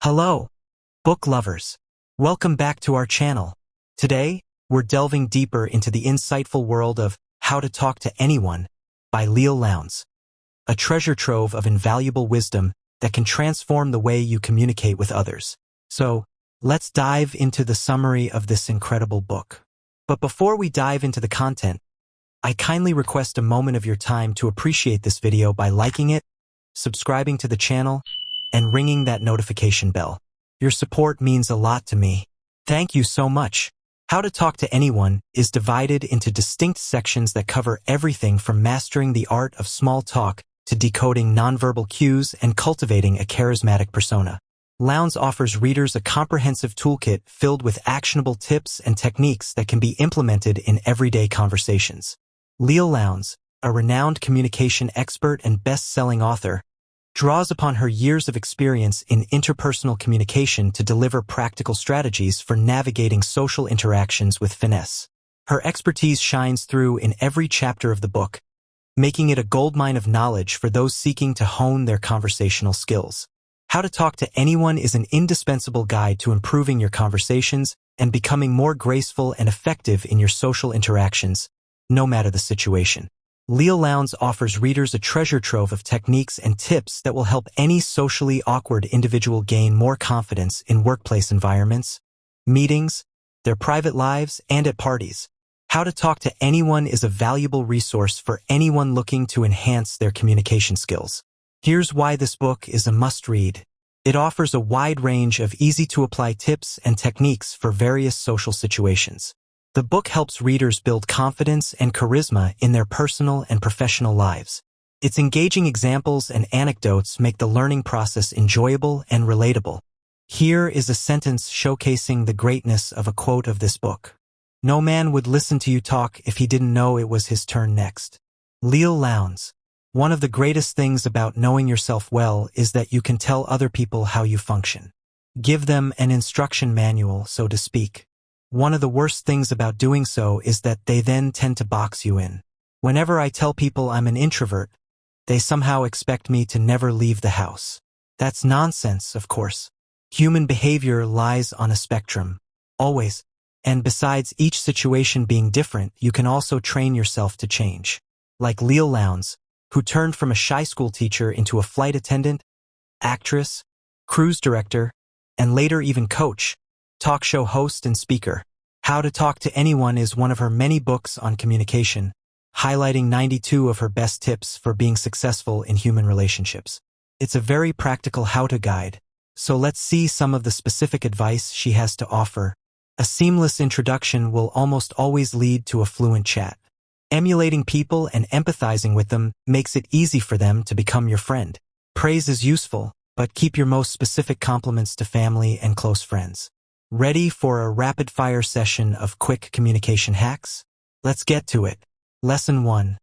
Hello, book lovers. Welcome back to our channel. Today, we're delving deeper into the insightful world of How to Talk to Anyone by Leil Lowndes, a treasure trove of invaluable wisdom that can transform the way you communicate with others. So, let's dive into the summary of this incredible book. But before we dive into the content, I kindly request a moment of your time to appreciate this video by liking it, subscribing to the channel, and ringing that notification bell. Your support means a lot to me. Thank you so much. How to Talk to Anyone is divided into distinct sections that cover everything from mastering the art of small talk to decoding nonverbal cues and cultivating a charismatic persona. Lowndes offers readers a comprehensive toolkit filled with actionable tips and techniques that can be implemented in everyday conversations. Leil Lowndes, a renowned communication expert and best-selling author, draws upon her years of experience in interpersonal communication to deliver practical strategies for navigating social interactions with finesse. Her expertise shines through in every chapter of the book, making it a goldmine of knowledge for those seeking to hone their conversational skills. How to Talk to Anyone is an indispensable guide to improving your conversations and becoming more graceful and effective in your social interactions, no matter the situation. Leil Lowndes offers readers a treasure trove of techniques and tips that will help any socially awkward individual gain more confidence in workplace environments, meetings, their private lives, and at parties. How to Talk to Anyone is a valuable resource for anyone looking to enhance their communication skills. Here's why this book is a must-read. It offers a wide range of easy-to-apply tips and techniques for various social situations. The book helps readers build confidence and charisma in their personal and professional lives. Its engaging examples and anecdotes make the learning process enjoyable and relatable. Here is a sentence showcasing the greatness of a quote of this book. "No man would listen to you talk if he didn't know it was his turn next." Leil Lowndes. One of the greatest things about knowing yourself well is that you can tell other people how you function. Give them an instruction manual, so to speak. One of the worst things about doing so is that they then tend to box you in. Whenever I tell people I'm an introvert, they somehow expect me to never leave the house. That's nonsense, of course. Human behavior lies on a spectrum, always. And besides each situation being different, you can also train yourself to change. Like Leil Lowndes, who turned from a shy school teacher into a flight attendant, actress, cruise director, and later even coach, talk show host and speaker. How to Talk to Anyone is one of her many books on communication, highlighting 92 of her best tips for being successful in human relationships. It's a very practical how-to guide, so let's see some of the specific advice she has to offer. A seamless introduction will almost always lead to a fluent chat. Emulating people and empathizing with them makes it easy for them to become your friend. Praise is useful, but keep your most specific compliments to family and close friends. Ready for a rapid-fire session of quick communication hacks? Let's get to it. Lesson 1.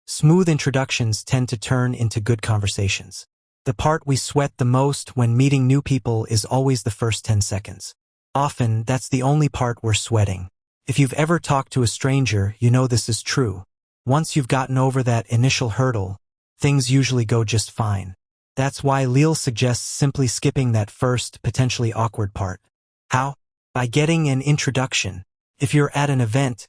Smooth introductions tend to turn into good conversations. The part we sweat the most when meeting new people is always the first 10 seconds. Often, that's the only part we're sweating. If you've ever talked to a stranger, you know this is true. Once you've gotten over that initial hurdle, things usually go just fine. That's why Leil suggests simply skipping that first, potentially awkward part. How? By getting an introduction. If you're at an event,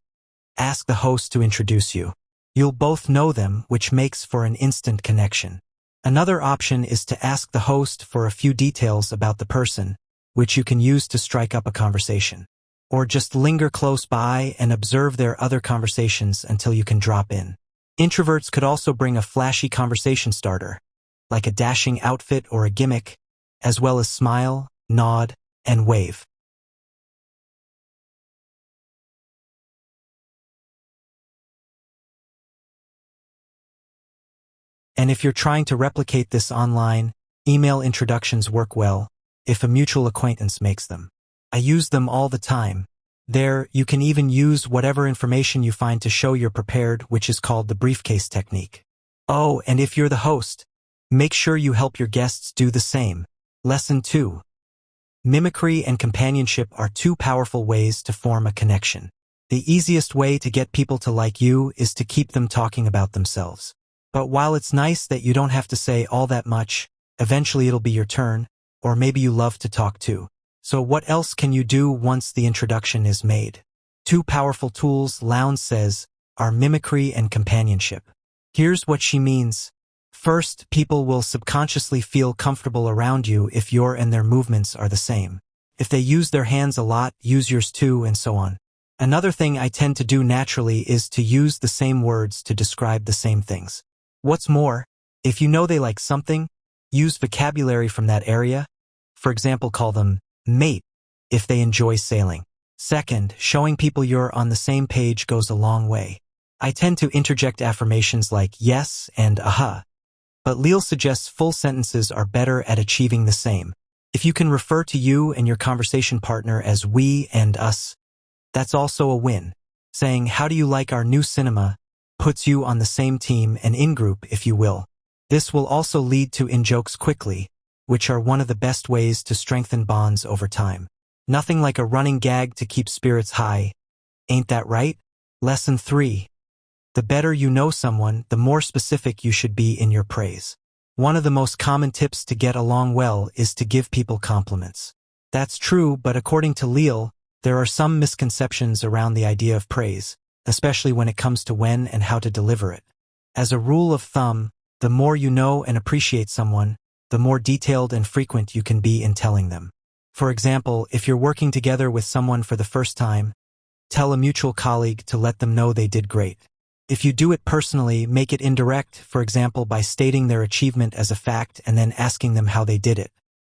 ask the host to introduce you. You'll both know them, which makes for an instant connection. Another option is to ask the host for a few details about the person, which you can use to strike up a conversation. Or just linger close by and observe their other conversations until you can drop in. Introverts could also bring a flashy conversation starter, like a dashing outfit or a gimmick, as well as smile, nod, and wave. And if you're trying to replicate this online, email introductions work well, if a mutual acquaintance makes them. I use them all the time. There, you can even use whatever information you find to show you're prepared, which is called the briefcase technique. Oh, and if you're the host, make sure you help your guests do the same. Lesson 2. Mimicry and companionship are two powerful ways to form a connection. The easiest way to get people to like you is to keep them talking about themselves. But while it's nice that you don't have to say all that much, eventually it'll be your turn, or maybe you love to talk too. So what else can you do once the introduction is made? Two powerful tools, Lowndes says, are mimicry and companionship. Here's what she means. First, people will subconsciously feel comfortable around you if your and their movements are the same. If they use their hands a lot, use yours too, and so on. Another thing I tend to do naturally is to use the same words to describe the same things. What's more, if you know they like something, use vocabulary from that area. For example, call them mate if they enjoy sailing. Second, showing people you're on the same page goes a long way. I tend to interject affirmations like yes and aha. But Leil suggests full sentences are better at achieving the same. If you can refer to you and your conversation partner as we and us, that's also a win. Saying, how do you like our new cinema, puts you on the same team and in-group, if you will. This will also lead to in-jokes quickly, which are one of the best ways to strengthen bonds over time. Nothing like a running gag to keep spirits high. Ain't that right? Lesson 3. The better you know someone, the more specific you should be in your praise. One of the most common tips to get along well is to give people compliments. That's true, but according to Leil, there are some misconceptions around the idea of praise, especially when it comes to when and how to deliver it. As a rule of thumb, the more you know and appreciate someone, the more detailed and frequent you can be in telling them. For example, if you're working together with someone for the first time, tell a mutual colleague to let them know they did great. If you do it personally, make it indirect, for example, by stating their achievement as a fact and then asking them how they did it.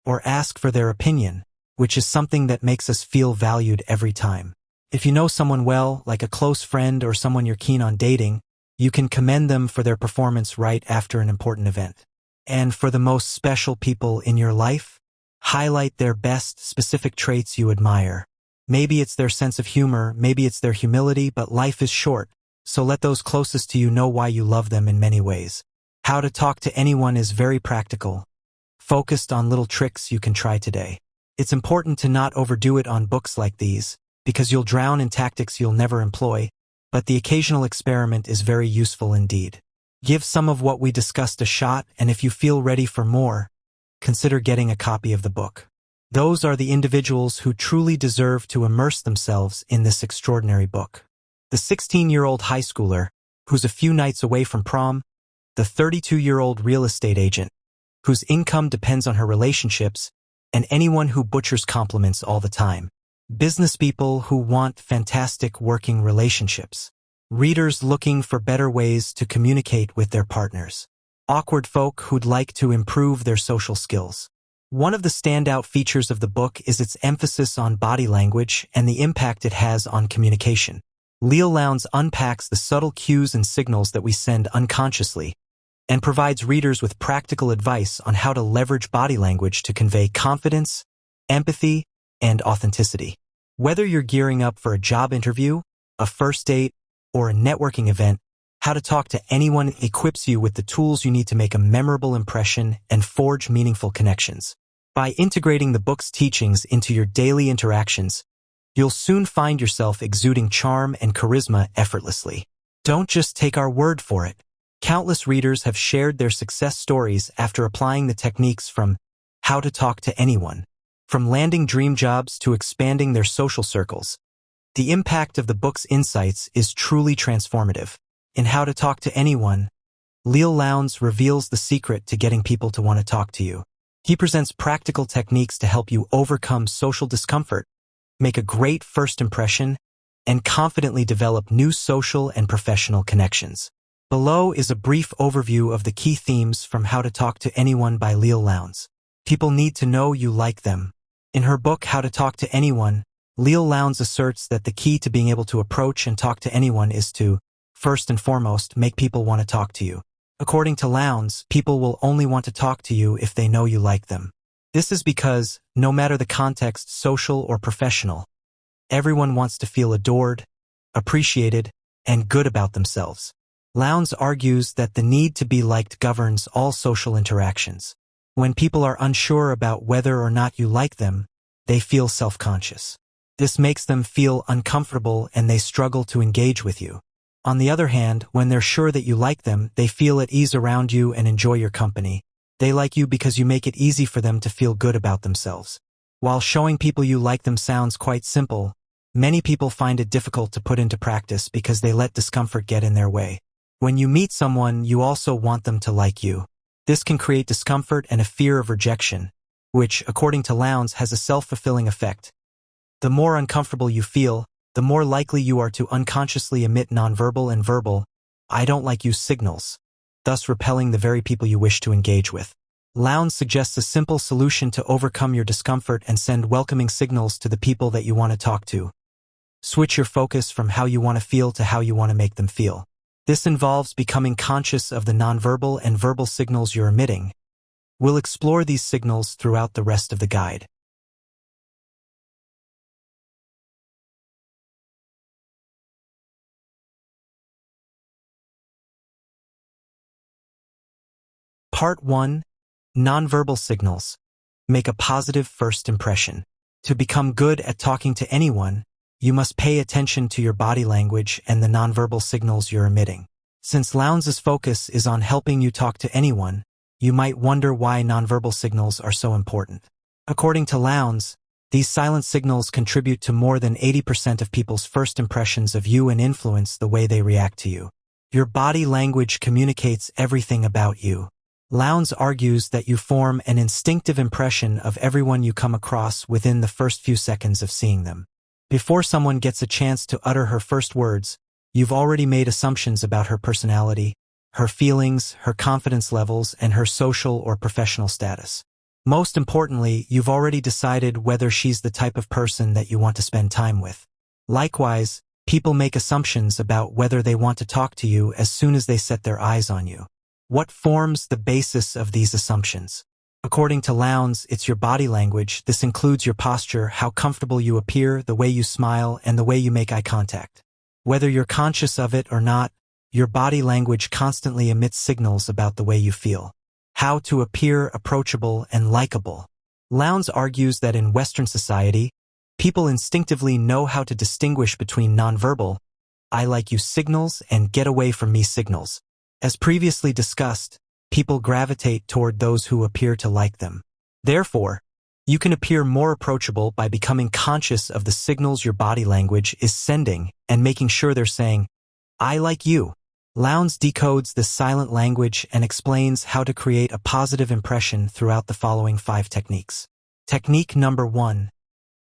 Or ask for their opinion, which is something that makes us feel valued every time. If you know someone well, like a close friend or someone you're keen on dating, you can commend them for their performance right after an important event. And for the most special people in your life, highlight their best specific traits you admire. Maybe it's their sense of humor, maybe it's their humility, but life is short, so let those closest to you know why you love them in many ways. How to talk to anyone is very practical, focused on little tricks you can try today. It's important to not overdo it on books like these, because you'll drown in tactics you'll never employ, but the occasional experiment is very useful indeed. Give some of what we discussed a shot, and if you feel ready for more, consider getting a copy of the book. Those are the individuals who truly deserve to immerse themselves in this extraordinary book. The 16-year-old high schooler, who's a few nights away from prom, the 32-year-old real estate agent, whose income depends on her relationships, and anyone who butchers compliments all the time. Business people who want fantastic working relationships. Readers looking for better ways to communicate with their partners. Awkward folk who'd like to improve their social skills. One of the standout features of the book is its emphasis on body language and the impact it has on communication. Leil Lowndes unpacks the subtle cues and signals that we send unconsciously and provides readers with practical advice on how to leverage body language to convey confidence, empathy, and authenticity. Whether you're gearing up for a job interview, a first date, or a networking event, How to Talk to Anyone equips you with the tools you need to make a memorable impression and forge meaningful connections. By integrating the book's teachings into your daily interactions, you'll soon find yourself exuding charm and charisma effortlessly. Don't just take our word for it. Countless readers have shared their success stories after applying the techniques from How to Talk to Anyone. From landing dream jobs to expanding their social circles, the impact of the book's insights is truly transformative. In How to Talk to Anyone, Leil Lowndes reveals the secret to getting people to want to talk to you. He presents practical techniques to help you overcome social discomfort, make a great first impression, and confidently develop new social and professional connections. Below is a brief overview of the key themes from How to Talk to Anyone by Leil Lowndes. People need to know you like them. In her book, How to Talk to Anyone, Leil Lowndes asserts that the key to being able to approach and talk to anyone is to, first and foremost, make people want to talk to you. According to Lowndes, people will only want to talk to you if they know you like them. This is because, no matter the context, social or professional, everyone wants to feel adored, appreciated, and good about themselves. Lowndes argues that the need to be liked governs all social interactions. When people are unsure about whether or not you like them, they feel self-conscious. This makes them feel uncomfortable and they struggle to engage with you. On the other hand, when they're sure that you like them, they feel at ease around you and enjoy your company. They like you because you make it easy for them to feel good about themselves. While showing people you like them sounds quite simple, many people find it difficult to put into practice because they let discomfort get in their way. When you meet someone, you also want them to like you. This can create discomfort and a fear of rejection, which, according to Lowndes, has a self-fulfilling effect. The more uncomfortable you feel, the more likely you are to unconsciously emit nonverbal and verbal, "I don't like you" signals, thus repelling the very people you wish to engage with. Lowndes suggests a simple solution to overcome your discomfort and send welcoming signals to the people that you want to talk to. Switch your focus from how you want to feel to how you want to make them feel. This involves becoming conscious of the nonverbal and verbal signals you're emitting. We'll explore these signals throughout the rest of the guide. Part 1. Nonverbal signals. Make a positive first impression. To become good at talking to anyone, you must pay attention to your body language and the nonverbal signals you're emitting. Since Lowndes' focus is on helping you talk to anyone, you might wonder why nonverbal signals are so important. According to Lowndes, these silent signals contribute to more than 80% of people's first impressions of you and influence the way they react to you. Your body language communicates everything about you. Lowndes argues that you form an instinctive impression of everyone you come across within the first few seconds of seeing them. Before someone gets a chance to utter her first words, you've already made assumptions about her personality, her feelings, her confidence levels, and her social or professional status. Most importantly, you've already decided whether she's the type of person that you want to spend time with. Likewise, people make assumptions about whether they want to talk to you as soon as they set their eyes on you. What forms the basis of these assumptions? According to Lowndes, it's your body language. This includes your posture, how comfortable you appear, the way you smile, and the way you make eye contact. Whether you're conscious of it or not, your body language constantly emits signals about the way you feel. How to appear approachable and likable. Lowndes argues that in Western society, people instinctively know how to distinguish between nonverbal, "I like you" signals and "get away from me" signals. As previously discussed, people gravitate toward those who appear to like them. Therefore, you can appear more approachable by becoming conscious of the signals your body language is sending and making sure they're saying, "I like you." Lowndes decodes this silent language and explains how to create a positive impression throughout the following 5 techniques. Technique number 1.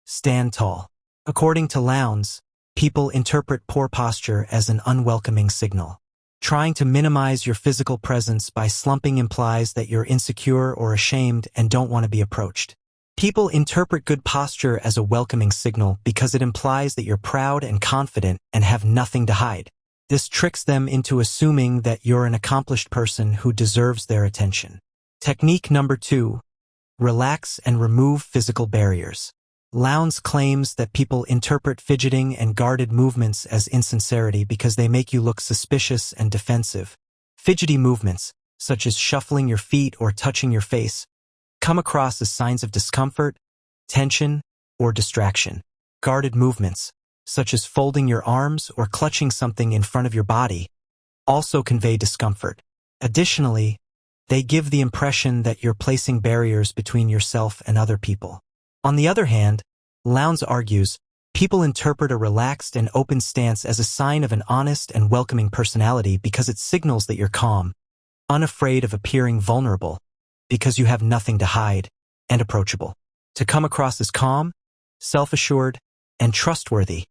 Stand tall. According to Lowndes, people interpret poor posture as an unwelcoming signal. Trying to minimize your physical presence by slumping implies that you're insecure or ashamed and don't want to be approached. People interpret good posture as a welcoming signal because it implies that you're proud and confident and have nothing to hide. This tricks them into assuming that you're an accomplished person who deserves their attention. Technique number 2. Relax and remove physical barriers. Lowndes claims that people interpret fidgeting and guarded movements as insincerity because they make you look suspicious and defensive. Fidgety movements, such as shuffling your feet or touching your face, come across as signs of discomfort, tension, or distraction. Guarded movements, such as folding your arms or clutching something in front of your body, also convey discomfort. Additionally, they give the impression that you're placing barriers between yourself and other people. On the other hand, Lowndes argues, people interpret a relaxed and open stance as a sign of an honest and welcoming personality because it signals that you're calm, unafraid of appearing vulnerable, because you have nothing to hide, and approachable. To come across as calm, self-assured, and trustworthy,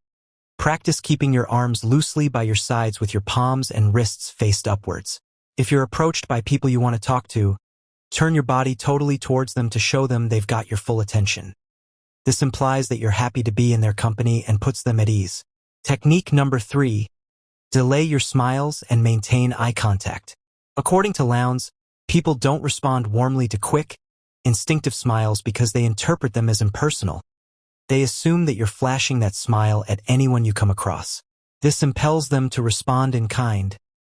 practice keeping your arms loosely by your sides with your palms and wrists faced upwards. If you're approached by people you want to talk to, turn your body totally towards them to show them they've got your full attention. This implies that you're happy to be in their company and puts them at ease. Technique number 3. Delay your smiles and maintain eye contact. According to Lowndes, people don't respond warmly to quick, instinctive smiles because they interpret them as impersonal. They assume that you're flashing that smile at anyone you come across. This impels them to respond in kind,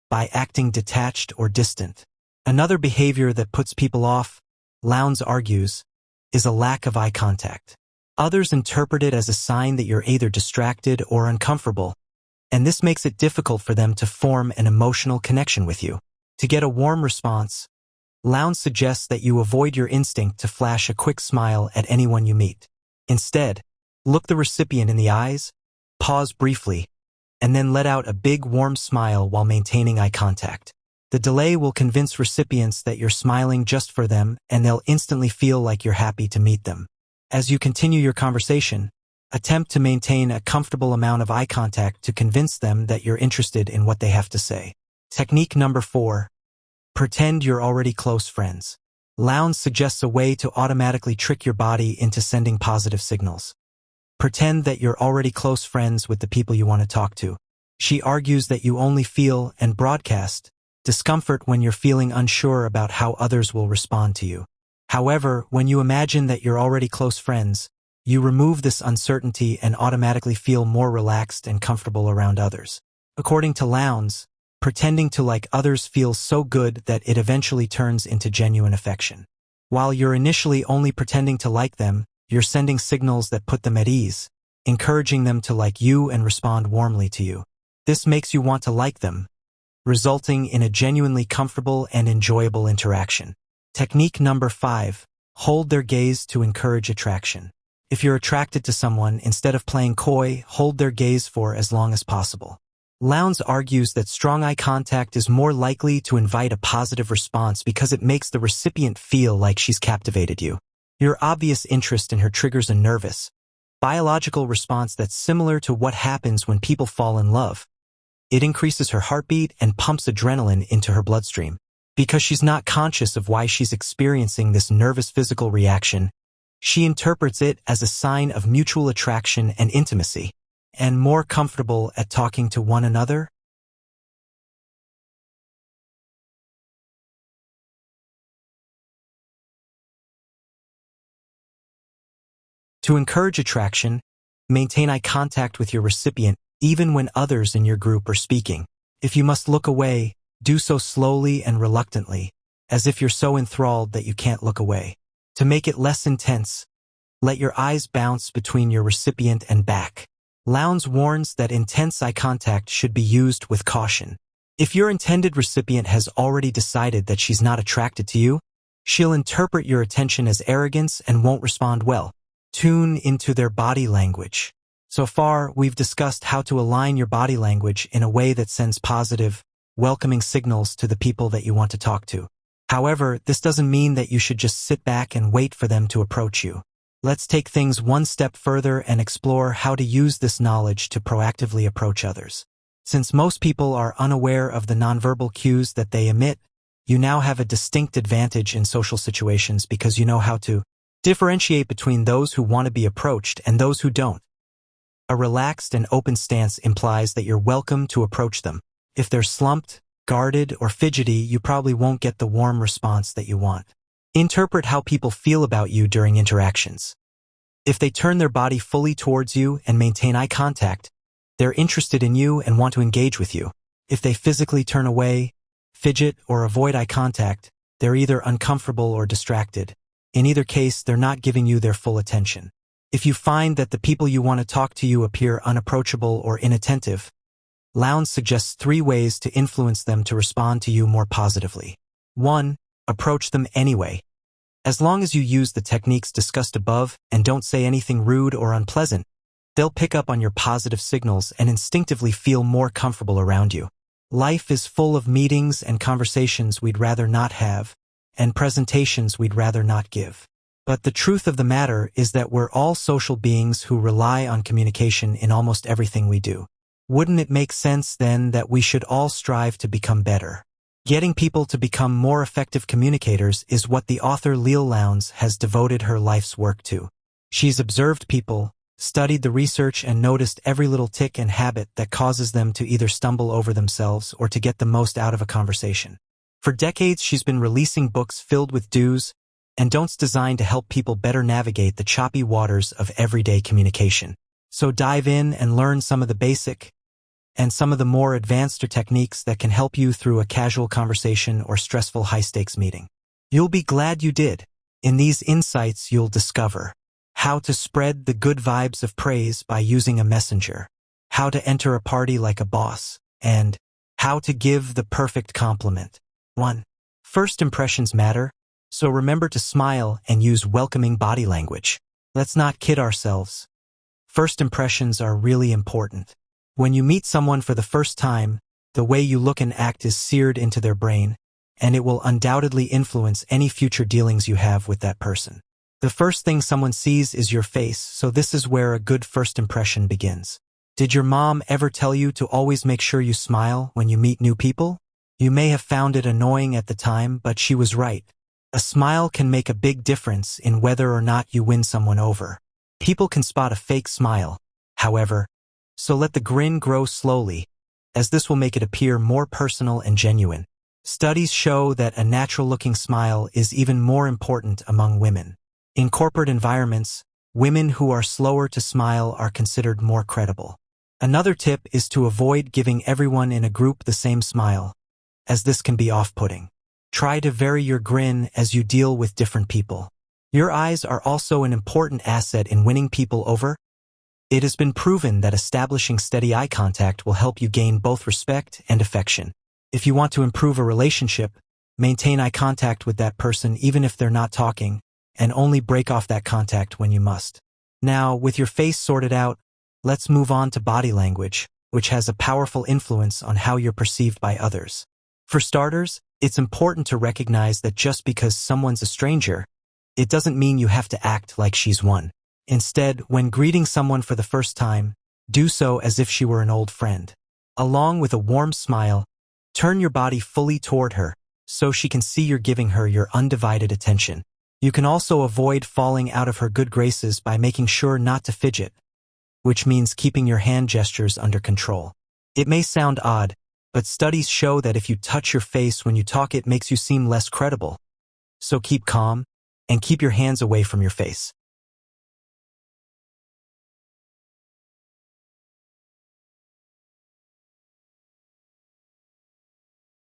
by acting detached or distant. Another behavior that puts people off, Lowndes argues, is a lack of eye contact. Others interpret it as a sign that you're either distracted or uncomfortable, and this makes it difficult for them to form an emotional connection with you. To get a warm response, Lowndes suggests that you avoid your instinct to flash a quick smile at anyone you meet. Instead, look the recipient in the eyes, pause briefly, and then let out a big warm smile while maintaining eye contact. The delay will convince recipients that you're smiling just for them, and they'll instantly feel like you're happy to meet them. As you continue your conversation, attempt to maintain a comfortable amount of eye contact to convince them that you're interested in what they have to say. Technique number 4. Pretend you're already close friends. Lowndes suggests a way to automatically trick your body into sending positive signals. Pretend that you're already close friends with the people you want to talk to. She argues that you only feel and broadcast discomfort when you're feeling unsure about how others will respond to you. However, when you imagine that you're already close friends, you remove this uncertainty and automatically feel more relaxed and comfortable around others. According to Lowndes, pretending to like others feels so good that it eventually turns into genuine affection. While you're initially only pretending to like them, you're sending signals that put them at ease, encouraging them to like you and respond warmly to you. This makes you want to like them, resulting in a genuinely comfortable and enjoyable interaction. Technique number 5. Hold their gaze to encourage attraction. If you're attracted to someone, instead of playing coy, hold their gaze for as long as possible. Lowndes argues that strong eye contact is more likely to invite a positive response because it makes the recipient feel like she's captivated you. Your obvious interest in her triggers a nervous, biological response that's similar to what happens when people fall in love. It increases her heartbeat and pumps adrenaline into her bloodstream. Because she's not conscious of why she's experiencing this nervous physical reaction, she interprets it as a sign of mutual attraction and intimacy, and more comfortable at talking to one another. To encourage attraction, maintain eye contact with your recipient even when others in your group are speaking. If you must look away, do so slowly and reluctantly, as if you're so enthralled that you can't look away. To make it less intense, let your eyes bounce between your recipient and back. Lowndes warns that intense eye contact should be used with caution. If your intended recipient has already decided that she's not attracted to you, she'll interpret your attention as arrogance and won't respond well. Tune into their body language. So far, we've discussed how to align your body language in a way that sends positive, welcoming signals to the people that you want to talk to. However, this doesn't mean that you should just sit back and wait for them to approach you. Let's take things one step further and explore how to use this knowledge to proactively approach others. Since most people are unaware of the nonverbal cues that they emit, you now have a distinct advantage in social situations because you know how to differentiate between those who want to be approached and those who don't. A relaxed and open stance implies that you're welcome to approach them. If they're slumped, guarded, or fidgety, you probably won't get the warm response that you want. Interpret how people feel about you during interactions. If they turn their body fully towards you and maintain eye contact, they're interested in you and want to engage with you. If they physically turn away, fidget, or avoid eye contact, they're either uncomfortable or distracted. In either case, they're not giving you their full attention. If you find that the people you want to talk to you appear unapproachable or inattentive, Lowndes suggests 3 ways to influence them to respond to you more positively. 1. Approach them anyway. As long as you use the techniques discussed above and don't say anything rude or unpleasant, they'll pick up on your positive signals and instinctively feel more comfortable around you. Life is full of meetings and conversations we'd rather not have, and presentations we'd rather not give. But the truth of the matter is that we're all social beings who rely on communication in almost everything we do. Wouldn't it make sense then that we should all strive to become better? Getting people to become more effective communicators is what the author Leil Lowndes has devoted her life's work to. She's observed people, studied the research, and noticed every little tick and habit that causes them to either stumble over themselves or to get the most out of a conversation. For decades, she's been releasing books filled with do's and don'ts designed to help people better navigate the choppy waters of everyday communication. So dive in and learn some of the basic and some of the more advanced techniques that can help you through a casual conversation or stressful high-stakes meeting. You'll be glad you did. In these insights, you'll discover how to spread the good vibes of praise by using a messenger, how to enter a party like a boss, and how to give the perfect compliment. 1. First impressions matter, so remember to smile and use welcoming body language. Let's not kid ourselves. First impressions are really important. When you meet someone for the first time, the way you look and act is seared into their brain, and it will undoubtedly influence any future dealings you have with that person. The first thing someone sees is your face, so this is where a good first impression begins. Did your mom ever tell you to always make sure you smile when you meet new people? You may have found it annoying at the time, but she was right. A smile can make a big difference in whether or not you win someone over. People can spot a fake smile, however, so let the grin grow slowly, as this will make it appear more personal and genuine. Studies show that a natural-looking smile is even more important among women. In corporate environments, women who are slower to smile are considered more credible. Another tip is to avoid giving everyone in a group the same smile, as this can be off-putting. Try to vary your grin as you deal with different people. Your eyes are also an important asset in winning people over. It has been proven that establishing steady eye contact will help you gain both respect and affection. If you want to improve a relationship, maintain eye contact with that person even if they're not talking, and only break off that contact when you must. Now, with your face sorted out, let's move on to body language, which has a powerful influence on how you're perceived by others. For starters, it's important to recognize that just because someone's a stranger, it doesn't mean you have to act like she's one. Instead, when greeting someone for the first time, do so as if she were an old friend. Along with a warm smile, turn your body fully toward her, so she can see you're giving her your undivided attention. You can also avoid falling out of her good graces by making sure not to fidget, which means keeping your hand gestures under control. It may sound odd, but studies show that if you touch your face when you talk, it makes you seem less credible. So keep calm, and keep your hands away from your face.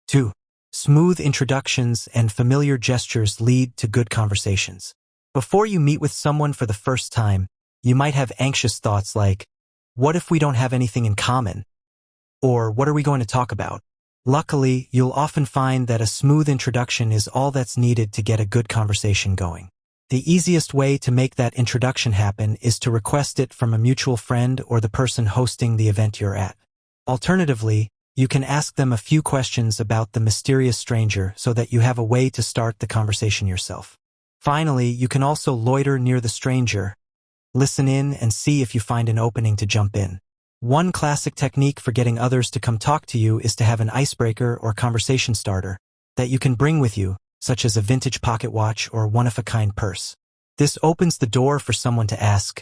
2. Smooth introductions and familiar gestures lead to good conversations. Before you meet with someone for the first time, you might have anxious thoughts like, what if we don't have anything in common? Or what are we going to talk about? Luckily, you'll often find that a smooth introduction is all that's needed to get a good conversation going. The easiest way to make that introduction happen is to request it from a mutual friend or the person hosting the event you're at. Alternatively, you can ask them a few questions about the mysterious stranger so that you have a way to start the conversation yourself. Finally, you can also loiter near the stranger, listen in, and see if you find an opening to jump in. One classic technique for getting others to come talk to you is to have an icebreaker or conversation starter that you can bring with you, such as a vintage pocket watch or one-of-a-kind purse. This opens the door for someone to ask,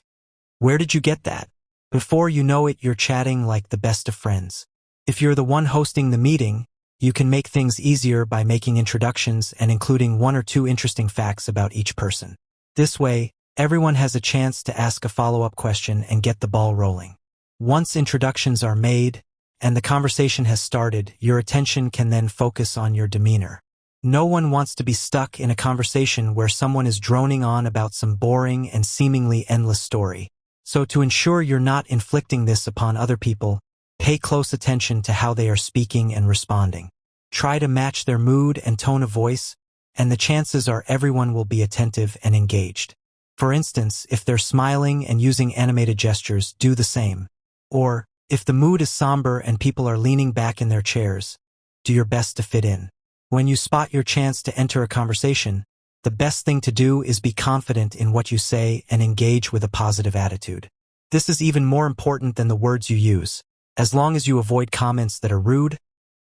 "Where did you get that?" Before you know it, you're chatting like the best of friends. If you're the one hosting the meeting, you can make things easier by making introductions and including 1 or 2 interesting facts about each person. This way, everyone has a chance to ask a follow-up question and get the ball rolling. Once introductions are made and the conversation has started, your attention can then focus on your demeanor. No one wants to be stuck in a conversation where someone is droning on about some boring and seemingly endless story. So to ensure you're not inflicting this upon other people, pay close attention to how they are speaking and responding. Try to match their mood and tone of voice, and the chances are everyone will be attentive and engaged. For instance, if they're smiling and using animated gestures, do the same. Or, if the mood is somber and people are leaning back in their chairs, do your best to fit in. When you spot your chance to enter a conversation, the best thing to do is be confident in what you say and engage with a positive attitude. This is even more important than the words you use, as long as you avoid comments that are rude,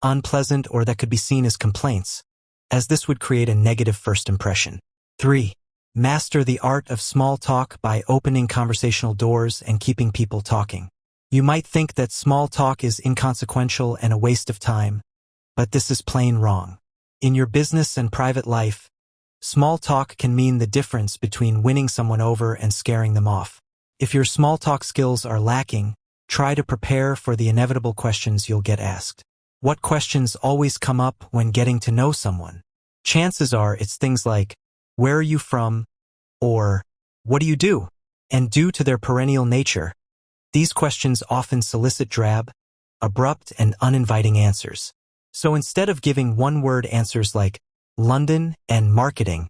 unpleasant, or that could be seen as complaints, as this would create a negative first impression. 3. Master the art of small talk by opening conversational doors and keeping people talking. You might think that small talk is inconsequential and a waste of time, but this is plain wrong. In your business and private life, small talk can mean the difference between winning someone over and scaring them off. If your small talk skills are lacking, try to prepare for the inevitable questions you'll get asked. What questions always come up when getting to know someone? Chances are it's things like, "Where are you from?" or "What do you do?" And due to their perennial nature, these questions often solicit drab, abrupt, and uninviting answers. So instead of giving one-word answers like, London, and marketing.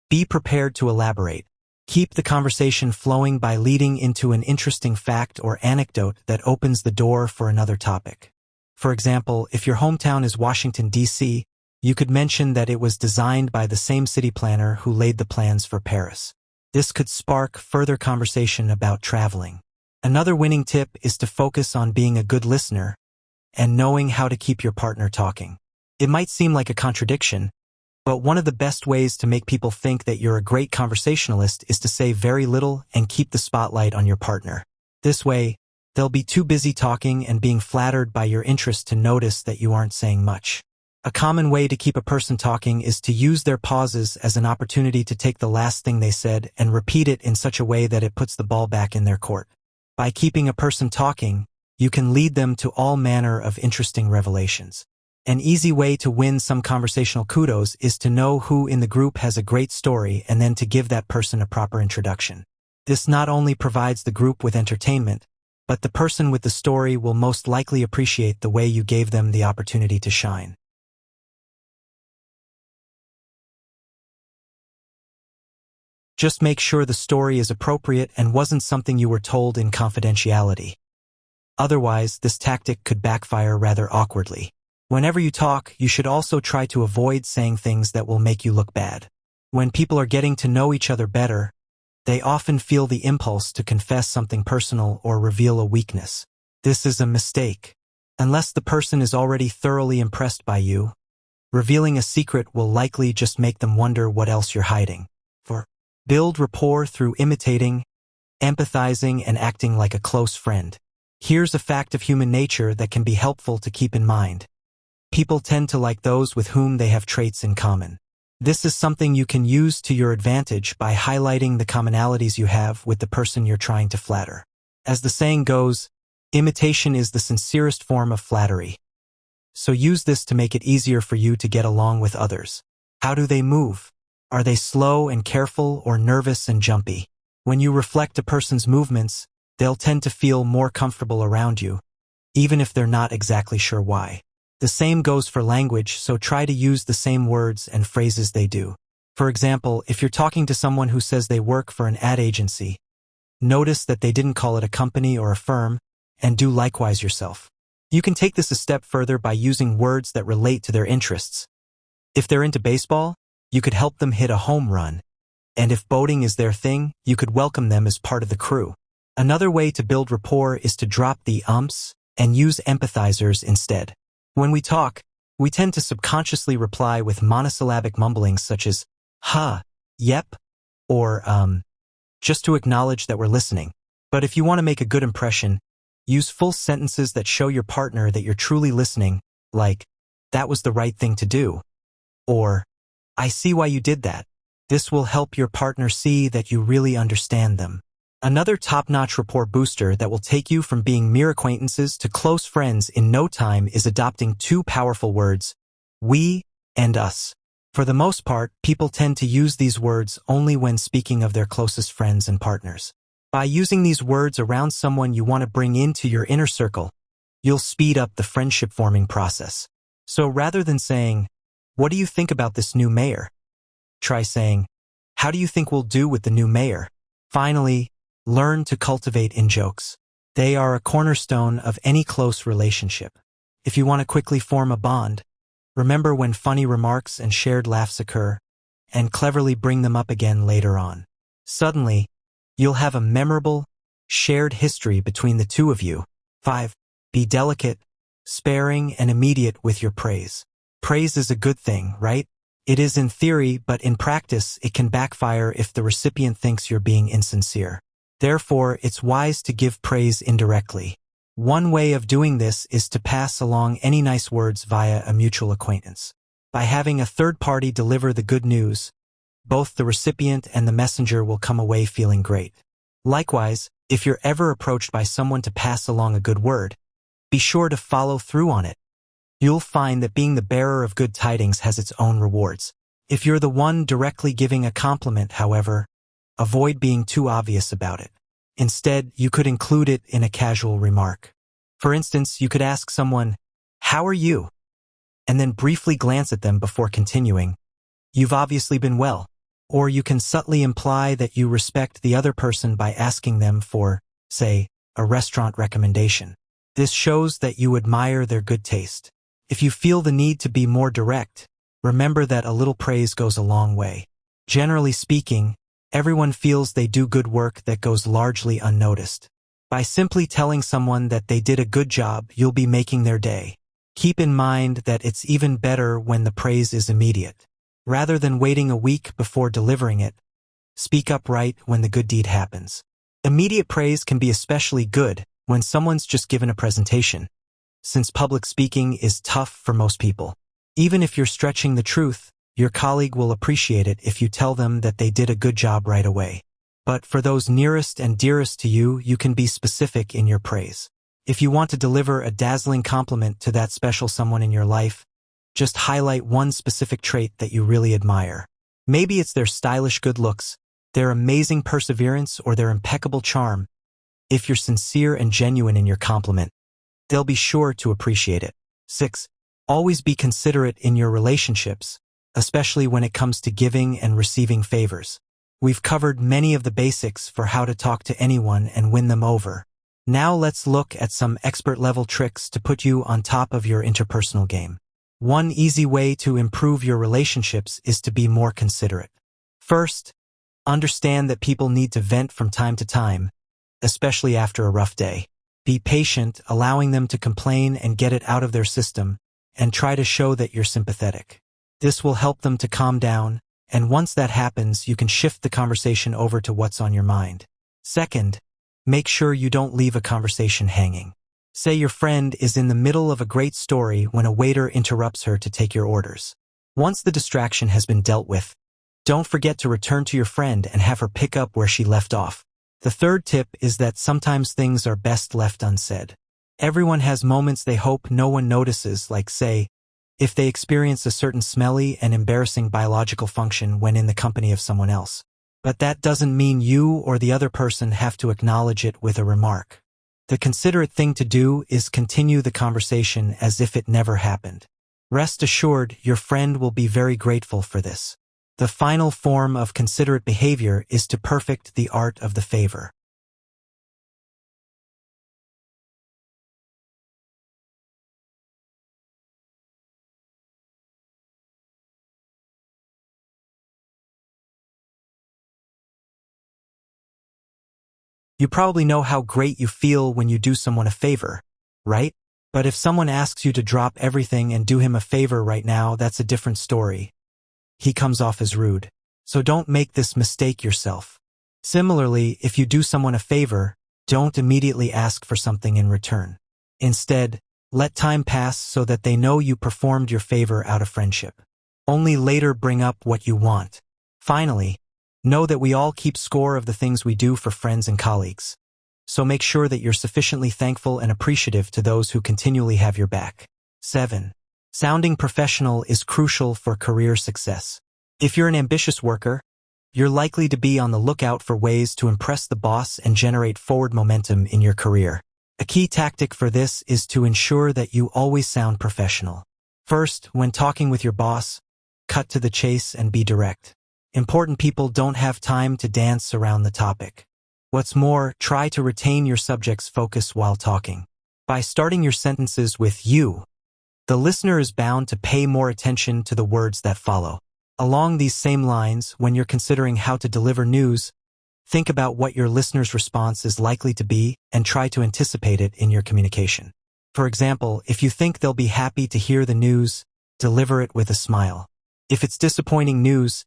Be prepared to elaborate. Keep the conversation flowing by leading into an interesting fact or anecdote that opens the door for another topic. For example, if your hometown is Washington, D.C., you could mention that it was designed by the same city planner who laid the plans for Paris. This could spark further conversation about traveling. Another winning tip is to focus on being a good listener and knowing how to keep your partner talking. It might seem like a contradiction, but one of the best ways to make people think that you're a great conversationalist is to say very little and keep the spotlight on your partner. This way, they'll be too busy talking and being flattered by your interest to notice that you aren't saying much. A common way to keep a person talking is to use their pauses as an opportunity to take the last thing they said and repeat it in such a way that it puts the ball back in their court. By keeping a person talking, you can lead them to all manner of interesting revelations. An easy way to win some conversational kudos is to know who in the group has a great story and then to give that person a proper introduction. This not only provides the group with entertainment, but the person with the story will most likely appreciate the way you gave them the opportunity to shine. Just make sure the story is appropriate and wasn't something you were told in confidentiality. Otherwise, this tactic could backfire rather awkwardly. Whenever you talk, you should also try to avoid saying things that will make you look bad. When people are getting to know each other better, they often feel the impulse to confess something personal or reveal a weakness. This is a mistake. Unless the person is already thoroughly impressed by you, revealing a secret will likely just make them wonder what else you're hiding. Build rapport through imitating, empathizing, and acting like a close friend. Here's a fact of human nature that can be helpful to keep in mind. People tend to like those with whom they have traits in common. This is something you can use to your advantage by highlighting the commonalities you have with the person you're trying to flatter. As the saying goes, imitation is the sincerest form of flattery. So use this to make it easier for you to get along with others. How do they move? Are they slow and careful or nervous and jumpy? When you reflect a person's movements, they'll tend to feel more comfortable around you, even if they're not exactly sure why. The same goes for language, so try to use the same words and phrases they do. For example, if you're talking to someone who says they work for an ad agency, notice that they didn't call it a company or a firm, and do likewise yourself. You can take this a step further by using words that relate to their interests. If they're into baseball, you could help them hit a home run, and if boating is their thing, you could welcome them as part of the crew. Another way to build rapport is to drop the ums and use empathizers instead. When we talk, we tend to subconsciously reply with monosyllabic mumblings such as, huh, yep, or, just to acknowledge that we're listening. But if you want to make a good impression, use full sentences that show your partner that you're truly listening, like, that was the right thing to do, or, I see why you did that. This will help your partner see that you really understand them. Another top-notch rapport booster that will take you from being mere acquaintances to close friends in no time is adopting two powerful words, we and us. For the most part, people tend to use these words only when speaking of their closest friends and partners. By using these words around someone you want to bring into your inner circle, you'll speed up the friendship-forming process. So rather than saying, what do you think about this new mayor? Try saying, how do you think we'll do with the new mayor? Finally, learn to cultivate in-jokes. They are a cornerstone of any close relationship. If you want to quickly form a bond, remember when funny remarks and shared laughs occur, and cleverly bring them up again later on. Suddenly, you'll have a memorable, shared history between the two of you. 5. Be delicate, sparing, and immediate with your praise. Praise is a good thing, right? It is in theory, but in practice, it can backfire if the recipient thinks you're being insincere. Therefore, it's wise to give praise indirectly. One way of doing this is to pass along any nice words via a mutual acquaintance. By having a third party deliver the good news, both the recipient and the messenger will come away feeling great. Likewise, if you're ever approached by someone to pass along a good word, be sure to follow through on it. You'll find that being the bearer of good tidings has its own rewards. If you're the one directly giving a compliment, however, avoid being too obvious about it. Instead, you could include it in a casual remark. For instance, you could ask someone, "How are you?" and then briefly glance at them before continuing, "You've obviously been well." Or you can subtly imply that you respect the other person by asking them for, say, a restaurant recommendation. This shows that you admire their good taste. If you feel the need to be more direct, remember that a little praise goes a long way. Generally speaking, everyone feels they do good work that goes largely unnoticed. By simply telling someone that they did a good job, you'll be making their day. Keep in mind that it's even better when the praise is immediate. Rather than waiting a week before delivering it, speak up right when the good deed happens. Immediate praise can be especially good when someone's just given a presentation, since public speaking is tough for most people. Even if you're stretching the truth, your colleague will appreciate it if you tell them that they did a good job right away. But for those nearest and dearest to you, you can be specific in your praise. If you want to deliver a dazzling compliment to that special someone in your life, just highlight one specific trait that you really admire. Maybe it's their stylish good looks, their amazing perseverance, or their impeccable charm. If you're sincere and genuine in your compliment, they'll be sure to appreciate it. 6. Always be considerate in your relationships, especially when it comes to giving and receiving favors. We've covered many of the basics for how to talk to anyone and win them over. Now let's look at some expert-level tricks to put you on top of your interpersonal game. One easy way to improve your relationships is to be more considerate. First, understand that people need to vent from time to time, especially after a rough day. Be patient, allowing them to complain and get it out of their system, and try to show that you're sympathetic. This will help them to calm down, and once that happens, you can shift the conversation over to what's on your mind. Second, make sure you don't leave a conversation hanging. Say your friend is in the middle of a great story when a waiter interrupts her to take your orders. Once the distraction has been dealt with, don't forget to return to your friend and have her pick up where she left off. The third tip is that sometimes things are best left unsaid. Everyone has moments they hope no one notices, like, say, if they experience a certain smelly and embarrassing biological function when in the company of someone else. But that doesn't mean you or the other person have to acknowledge it with a remark. The considerate thing to do is continue the conversation as if it never happened. Rest assured, your friend will be very grateful for this. The final form of considerate behavior is to perfect the art of the favor. You probably know how great you feel when you do someone a favor, right? But if someone asks you to drop everything and do him a favor right now, that's a different story. He comes off as rude. So don't make this mistake yourself. Similarly, if you do someone a favor, don't immediately ask for something in return. Instead, let time pass so that they know you performed your favor out of friendship. Only later bring up what you want. Finally, know that we all keep score of the things we do for friends and colleagues. So make sure that you're sufficiently thankful and appreciative to those who continually have your back. 7. Sounding professional is crucial for career success. If you're an ambitious worker, you're likely to be on the lookout for ways to impress the boss and generate forward momentum in your career. A key tactic for this is to ensure that you always sound professional. First, when talking with your boss, cut to the chase and be direct. Important people don't have time to dance around the topic. What's more, try to retain your subject's focus while talking. By starting your sentences with "you," the listener is bound to pay more attention to the words that follow. Along these same lines, when you're considering how to deliver news, think about what your listener's response is likely to be and try to anticipate it in your communication. For example, if you think they'll be happy to hear the news, deliver it with a smile. If it's disappointing news,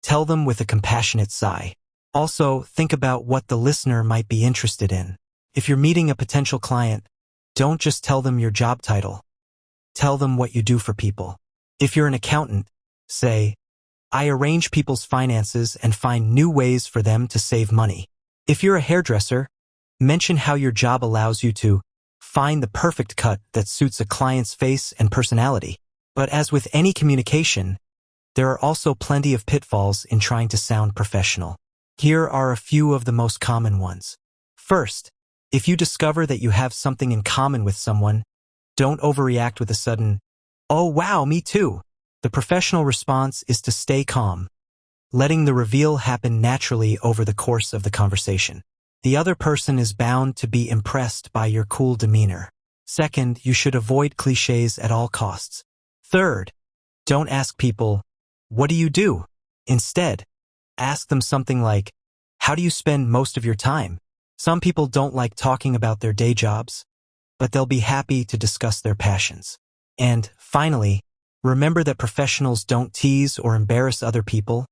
tell them with a compassionate sigh. Also, think about what the listener might be interested in. If you're meeting a potential client, don't just tell them your job title. Tell them what you do for people. If you're an accountant, say, "I arrange people's finances and find new ways for them to save money." If you're a hairdresser, mention how your job allows you to find the perfect cut that suits a client's face and personality. But as with any communication, there are also plenty of pitfalls in trying to sound professional. Here are a few of the most common ones. First, if you discover that you have something in common with someone, don't overreact with a sudden, "Oh wow, me too." The professional response is to stay calm, letting the reveal happen naturally over the course of the conversation. The other person is bound to be impressed by your cool demeanor. Second, you should avoid cliches at all costs. Third, don't ask people, "What do you do?" Instead, ask them something like, "How do you spend most of your time?" Some people don't like talking about their day jobs, but they'll be happy to discuss their passions. And finally, remember that professionals don't tease or embarrass other people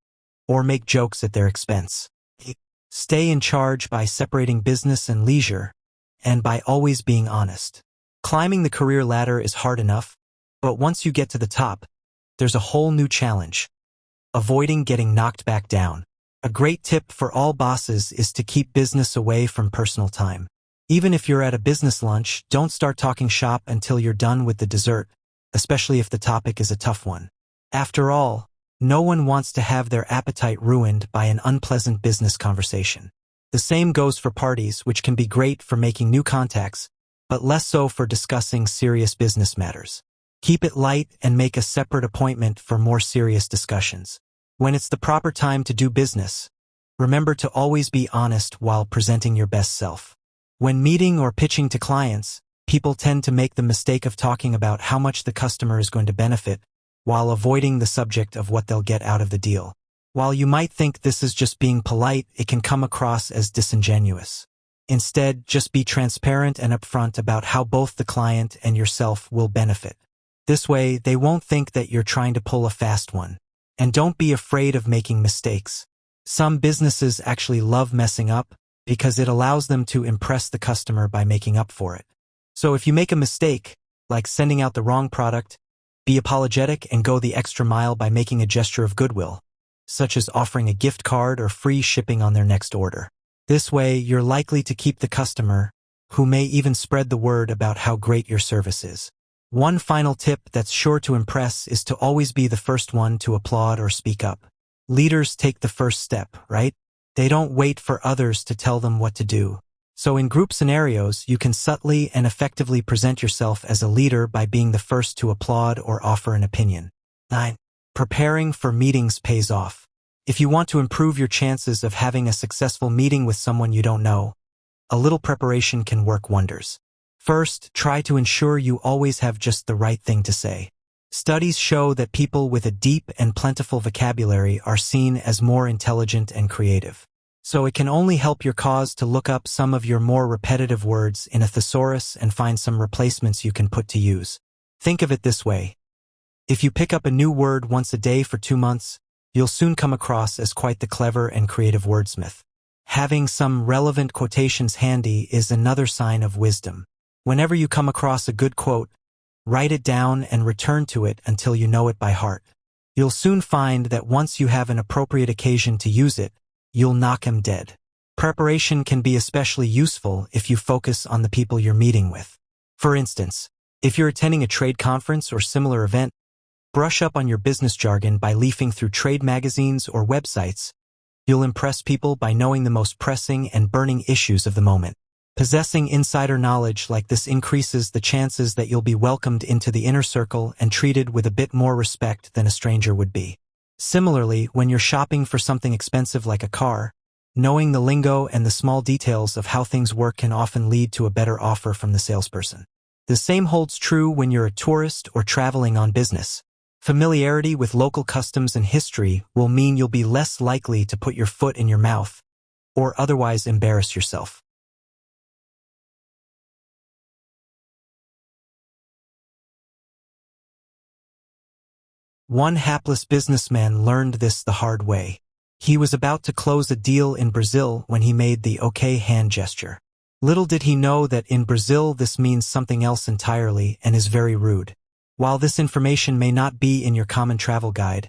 or make jokes at their expense. Stay in charge by separating business and leisure, and by always being honest. Climbing the career ladder is hard enough, but once you get to the top, there's a whole new challenge: avoiding getting knocked back down. A great tip for all bosses is to keep business away from personal time. Even if you're at a business lunch, don't start talking shop until you're done with the dessert, especially if the topic is a tough one. After all, no one wants to have their appetite ruined by an unpleasant business conversation. The same goes for parties, which can be great for making new contacts, but less so for discussing serious business matters. Keep it light and make a separate appointment for more serious discussions. When it's the proper time to do business, remember to always be honest while presenting your best self. When meeting or pitching to clients, people tend to make the mistake of talking about how much the customer is going to benefit, while avoiding the subject of what they'll get out of the deal. While you might think this is just being polite, it can come across as disingenuous. Instead, just be transparent and upfront about how both the client and yourself will benefit. This way, they won't think that you're trying to pull a fast one. And don't be afraid of making mistakes. Some businesses actually love messing up because it allows them to impress the customer by making up for it. So if you make a mistake, like sending out the wrong product, be apologetic and go the extra mile by making a gesture of goodwill, such as offering a gift card or free shipping on their next order. This way, you're likely to keep the customer, who may even spread the word about how great your service is. One final tip that's sure to impress is to always be the first one to applaud or speak up. Leaders take the first step, right? They don't wait for others to tell them what to do. So in group scenarios, you can subtly and effectively present yourself as a leader by being the first to applaud or offer an opinion. 9. Preparing for meetings pays off. If you want to improve your chances of having a successful meeting with someone you don't know, a little preparation can work wonders. First, try to ensure you always have just the right thing to say. Studies show that people with a deep and plentiful vocabulary are seen as more intelligent and creative. So it can only help your cause to look up some of your more repetitive words in a thesaurus and find some replacements you can put to use. Think of it this way. If you pick up a new word once a day for 2 months, you'll soon come across as quite the clever and creative wordsmith. Having some relevant quotations handy is another sign of wisdom. Whenever you come across a good quote, write it down and return to it until you know it by heart. You'll soon find that once you have an appropriate occasion to use it, you'll knock 'em dead. Preparation can be especially useful if you focus on the people you're meeting with. For instance, if you're attending a trade conference or similar event, brush up on your business jargon by leafing through trade magazines or websites. You'll impress people by knowing the most pressing and burning issues of the moment. Possessing insider knowledge like this increases the chances that you'll be welcomed into the inner circle and treated with a bit more respect than a stranger would be. Similarly, when you're shopping for something expensive like a car, knowing the lingo and the small details of how things work can often lead to a better offer from the salesperson. The same holds true when you're a tourist or traveling on business. Familiarity with local customs and history will mean you'll be less likely to put your foot in your mouth or otherwise embarrass yourself. One hapless businessman learned this the hard way. He was about to close a deal in Brazil when he made the OK hand gesture. Little did he know that in Brazil this means something else entirely and is very rude. While this information may not be in your common travel guide,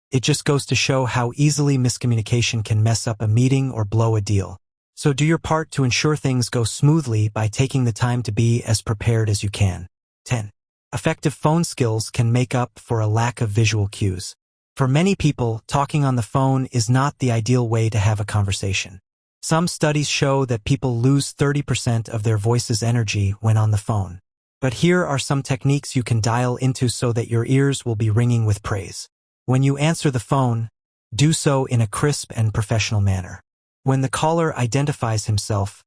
it just goes to show how easily miscommunication can mess up a meeting or blow a deal. So do your part to ensure things go smoothly by taking the time to be as prepared as you can. 10. Effective phone skills can make up for a lack of visual cues. For many people, talking on the phone is not the ideal way to have a conversation. Some studies show that people lose 30% of their voice's energy when on the phone. But here are some techniques you can dial into so that your ears will be ringing with praise. When you answer the phone, do so in a crisp and professional manner. When the caller identifies himself,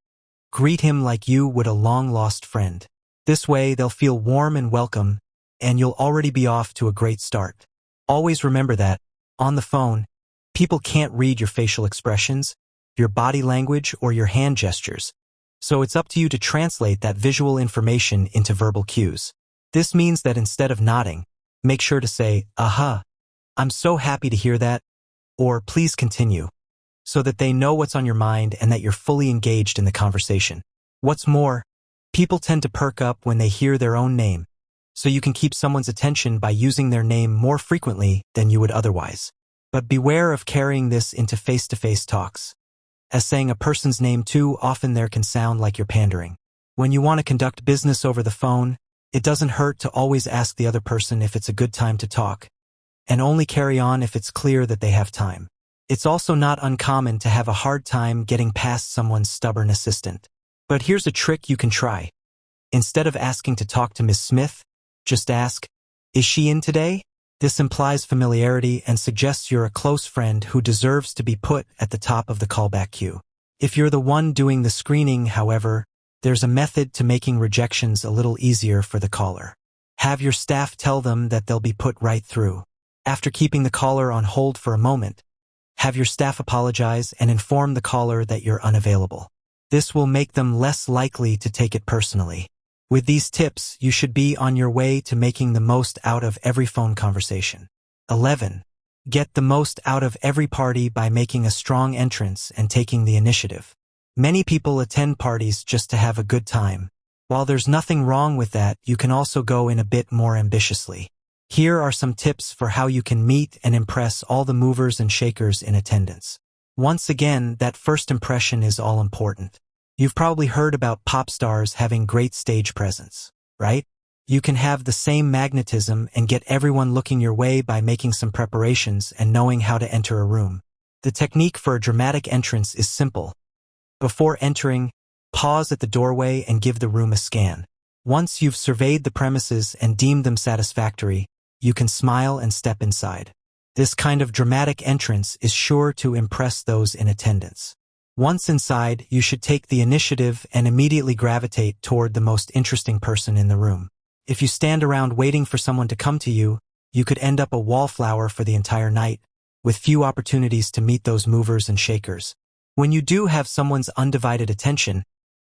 greet him like you would a long-lost friend. This way, they'll feel warm and welcome, and you'll already be off to a great start. Always remember that, on the phone, people can't read your facial expressions, your body language, or your hand gestures, so it's up to you to translate that visual information into verbal cues. This means that instead of nodding, make sure to say, "Aha, I'm so happy to hear that," or "Please continue," so that they know what's on your mind and that you're fully engaged in the conversation. What's more, people tend to perk up when they hear their own name, so you can keep someone's attention by using their name more frequently than you would otherwise. But beware of carrying this into face-to-face talks, as saying a person's name too often there can sound like you're pandering. When you want to conduct business over the phone, it doesn't hurt to always ask the other person if it's a good time to talk, and only carry on if it's clear that they have time. It's also not uncommon to have a hard time getting past someone's stubborn assistant. But here's a trick you can try. Instead of asking to talk to Miss Smith, just ask, "Is she in today?" This implies familiarity and suggests you're a close friend who deserves to be put at the top of the callback queue. If you're the one doing the screening, however, there's a method to making rejections a little easier for the caller. Have your staff tell them that they'll be put right through. After keeping the caller on hold for a moment, have your staff apologize and inform the caller that you're unavailable. This will make them less likely to take it personally. With these tips, you should be on your way to making the most out of every phone conversation. 11. Get the most out of every party by making a strong entrance and taking the initiative. Many people attend parties just to have a good time. While there's nothing wrong with that, you can also go in a bit more ambitiously. Here are some tips for how you can meet and impress all the movers and shakers in attendance. Once again, that first impression is all important. You've probably heard about pop stars having great stage presence, right? You can have the same magnetism and get everyone looking your way by making some preparations and knowing how to enter a room. The technique for a dramatic entrance is simple. Before entering, pause at the doorway and give the room a scan. Once you've surveyed the premises and deemed them satisfactory, you can smile and step inside. This kind of dramatic entrance is sure to impress those in attendance. Once inside, you should take the initiative and immediately gravitate toward the most interesting person in the room. If you stand around waiting for someone to come to you, you could end up a wallflower for the entire night, with few opportunities to meet those movers and shakers. When you do have someone's undivided attention,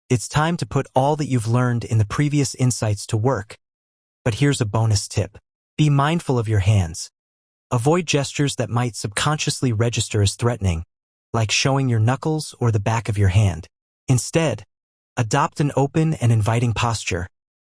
it's time to put all that you've learned in the previous insights to work. But here's a bonus tip. Be mindful of your hands. Avoid gestures that might subconsciously register as threatening, like showing your knuckles or the back of your hand. Instead, adopt an open and inviting posture,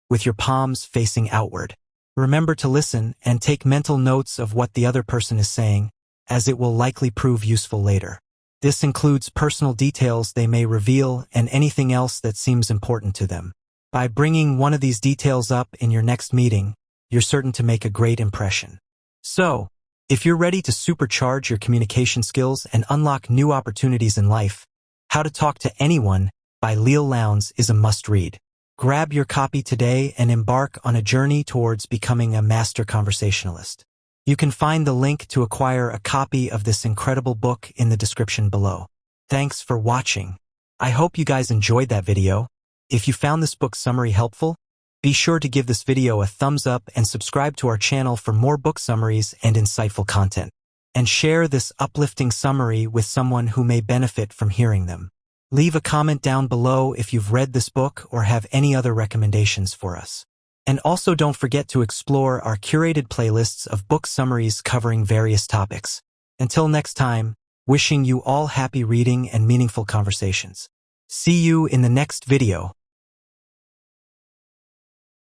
with your palms facing outward. Remember to listen and take mental notes of what the other person is saying, as it will likely prove useful later. This includes personal details they may reveal and anything else that seems important to them. By bringing one of these details up in your next meeting, you're certain to make a great impression. So, if you're ready to supercharge your communication skills and unlock new opportunities in life, How to Talk to Anyone by Leil Lowndes is a must-read. Grab your copy today and embark on a journey towards becoming a master conversationalist. You can find the link to acquire a copy of this incredible book in the description below. Thanks for watching. I hope you guys enjoyed that video. If you found this book summary helpful, be sure to give this video a thumbs up and subscribe to our channel for more book summaries and insightful content. And share this uplifting summary with someone who may benefit from hearing them. Leave a comment down below if you've read this book or have any other recommendations for us. And also don't forget to explore our curated playlists of book summaries covering various topics. Until next time, wishing you all happy reading and meaningful conversations. See you in the next video.